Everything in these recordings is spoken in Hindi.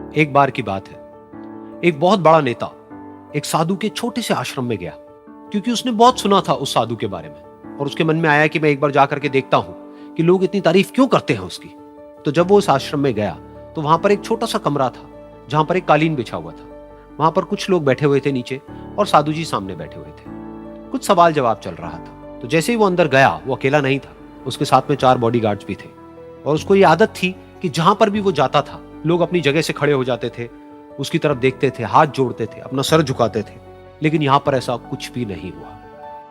एक बार की बात है, एक बहुत बड़ा नेता एक साधु के छोटे से आश्रम में गया, क्योंकि उसने बहुत सुना था उस साधु के बारे में और उसके मन में आया कि मैं एक बार जाकर के देखता हूं कि लोग इतनी तारीफ क्यों करते हैं उसकी। तो जब वो उस आश्रम में गया तो वहां पर एक छोटा सा कमरा था जहां पर एक कालीन बिछा हुआ था। वहां पर कुछ लोग बैठे हुए थे नीचे और साधु जी सामने बैठे हुए थे। कुछ सवाल जवाब चल रहा था। तो जैसे ही वो अंदर गया, वो अकेला नहीं था, उसके साथ में 4 बॉडीगार्ड्स भी थे और उसको ये आदत थी कि जहां पर भी वो जाता था लोग अपनी जगह से खड़े हो जाते थे, उसकी तरफ देखते थे, हाथ जोड़ते थे, अपना सर झुकाते थे। लेकिन यहां पर ऐसा कुछ भी नहीं हुआ।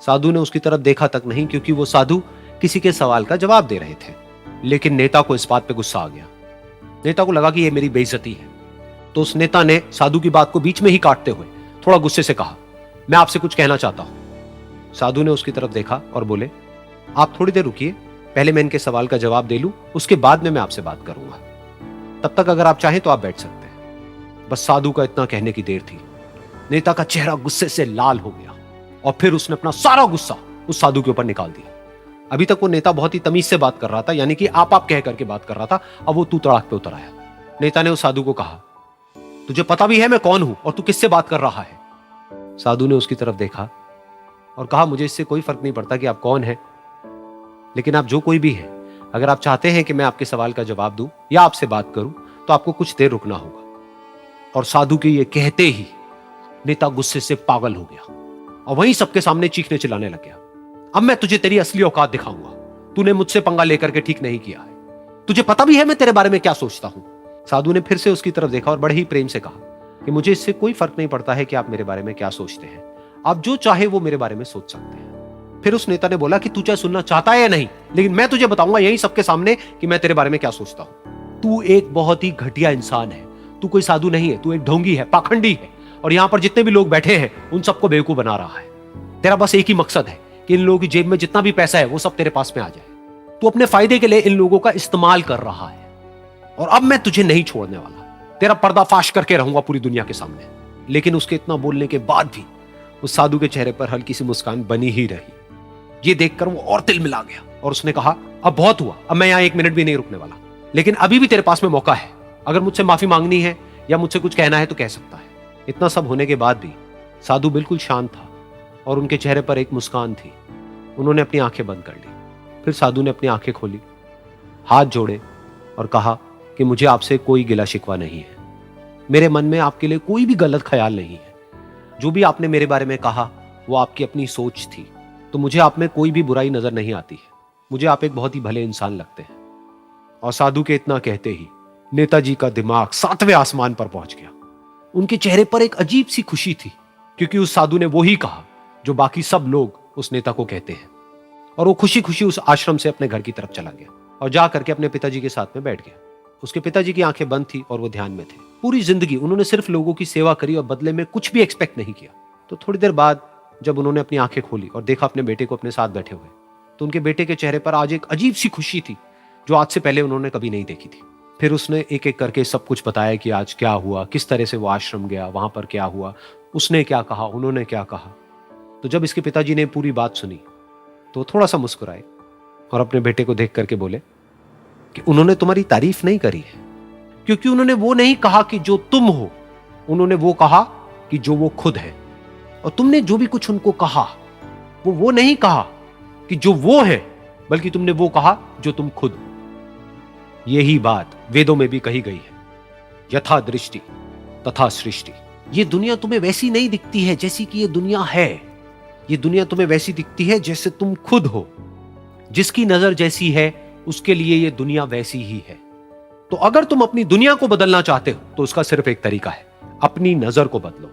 साधु ने उसकी तरफ देखा तक नहीं, क्योंकि वो साधु किसी के सवाल का जवाब दे रहे थे। लेकिन नेता को इस बात पे गुस्सा आ गया। नेता को लगा कि ये मेरी बेइज्जती है। तो उस नेता ने साधु की बात को बीच में ही काटते हुए थोड़ा गुस्से से कहा, मैं आपसे कुछ कहना चाहता हूं। साधु ने उसकी तरफ देखा और बोले, आप थोड़ी देर रुकिए, पहले मैं इनके सवाल का जवाब दे लूं, उसके बाद में मैं आपसे बात करूंगा। तब तक अगर आप चाहें तो आप बैठ सकते हैं। बस साधु का इतना कहने की देर थी, नेता का चेहरा गुस्से से लाल हो गया और फिर उसने अपना सारा गुस्सा उस साधु के ऊपर निकाल दिया। अभी तक वो नेता बहुत ही तमीज से बात कर रहा था, यानी कि आप कह करके बात कर रहा था। अब वो तू तड़ाक पे उतर आया। नेता ने उस साधु को कहा, तुझे पता भी है मैं कौन हूं और तू किससे बात कर रहा है? साधु ने उसकी तरफ देखा और कहा, मुझे इससे कोई फर्क नहीं पड़ता कि आप कौन हैं, लेकिन आप जो कोई भी हैं, अगर आप चाहते हैं कि मैं आपके सवाल का जवाब दूं या आपसे बात करूं तो आपको कुछ देर रुकना होगा। और साधु के ये कहते ही नेता गुस्से से पागल हो गया और वहीं सबके सामने चीखने चिल्लाने लग गया, अब मैं तुझे तेरी असली औकात दिखाऊंगा। तूने मुझसे पंगा लेकर के ठीक नहीं किया है। तुझे पता भी है मैं तेरे बारे में क्या सोचता हूं। साधु ने फिर से उसकी तरफ देखा और बड़े ही प्रेम से कहा कि मुझे इससे कोई फर्क नहीं पड़ता है कि आप मेरे बारे में क्या सोचते हैं। आप जो चाहे वो मेरे बारे में सोच सकते हैं। फिर उस नेता ने बोला कि तू चाहे सुनना चाहता है या नहीं, लेकिन मैं तुझे बताऊंगा यही सबके सामने कि मैं तेरे बारे में क्या सोचता हूं। तू एक बहुत ही घटिया इंसान है। तू कोई साधु नहीं है, तू एक ढोंगी है, पाखंडी है और यहां पर जितने भी लोग बैठे हैं उन सबको बेवकूफ बना रहा है। तेरा बस एक ही मकसद है कि इन लोगों की जेब में जितना भी पैसा है वो सब तेरे पास में आ जाए। तू अपने फायदे के लिए इन लोगों का इस्तेमाल कर रहा है और अब मैं तुझे नहीं छोड़ने वाला। तेरा पर्दाफाश करके रहूंगा पूरी दुनिया के सामने। लेकिन उसके इतना बोलने के बाद भी उस साधु के चेहरे पर हल्की सी मुस्कान बनी ही रही। ये देखकर वो और तिल मिला गया और उसने कहा, अब बहुत हुआ, अब मैं यहां 1 मिनट भी नहीं रुकने वाला। लेकिन अभी भी तेरे पास में मौका है। अगर मुझसे माफी मांगनी है या मुझसे कुछ कहना है तो कह सकता है। इतना सब होने के बाद भी साधु बिल्कुल शांत था और उनके चेहरे पर एक मुस्कान थी। उन्होंने अपनी आंखें बंद कर ली। फिर साधु ने अपनी आंखें खोली, हाथ जोड़े और कहा कि मुझे आपसे कोई गिला शिकवा नहीं है। मेरे मन में आपके लिए कोई भी गलत ख्याल नहीं है। जो भी आपने मेरे बारे में कहा वो आपकी अपनी सोच थी। तो मुझे आप में कोई भी बुराई नजर नहीं आती है। मुझे आप एक बहुत ही भले इंसान लगते हैं। और साधु के इतना कहते ही नेताजी का दिमाग 7वें आसमान पर पहुंच गया। उनके चेहरे पर एक अजीब सी खुशी थी, क्योंकि उस साधु ने वो ही कहा जो बाकी सब लोग उस नेता को कहते हैं। और वो खुशी खुशी उस आश्रम से अपने घर की तरफ चला गया और जा करके अपने पिताजी के साथ में बैठ गया। उसके पिताजी की आंखें बंद थी और वो ध्यान में थे। पूरी जिंदगी उन्होंने सिर्फ लोगों की सेवा करी और बदले में कुछ भी एक्सपेक्ट नहीं किया। तो थोड़ी देर बाद जब उन्होंने अपनी आंखें खोली और देखा अपने बेटे को अपने साथ बैठे हुए, तो उनके बेटे के चेहरे पर आज एक अजीब सी खुशी थी जो आज से पहले उन्होंने कभी नहीं देखी थी। फिर उसने एक एक करके सब कुछ बताया कि आज क्या हुआ, किस तरह से वो आश्रम गया, वहां पर क्या हुआ, उसने क्या कहा, उन्होंने क्या कहा। तो जब इसके पिताजी ने पूरी बात सुनी तो थोड़ा सा मुस्कुराए और अपने बेटे को देख करके बोले कि उन्होंने तुम्हारी तारीफ नहीं करी है, क्योंकि उन्होंने वो नहीं कहा कि जो तुम हो, उन्होंने वो कहा कि जो वो खुद है। और तुमने जो भी कुछ उनको कहा वो नहीं कहा कि जो वो है, बल्कि तुमने वो कहा जो तुम खुद हो। यही बात वेदों में भी कही गई है, यथा दृष्टि तथा सृष्टि। ये दुनिया तुम्हें वैसी नहीं दिखती है जैसी कि ये दुनिया है। ये दुनिया तुम्हें वैसी दिखती है जैसे तुम खुद हो। जिसकी नजर जैसी है उसके लिए ये दुनिया वैसी ही है। तो अगर तुम अपनी दुनिया को बदलना चाहते हो तो उसका सिर्फ एक तरीका है, अपनी नजर को बदलो।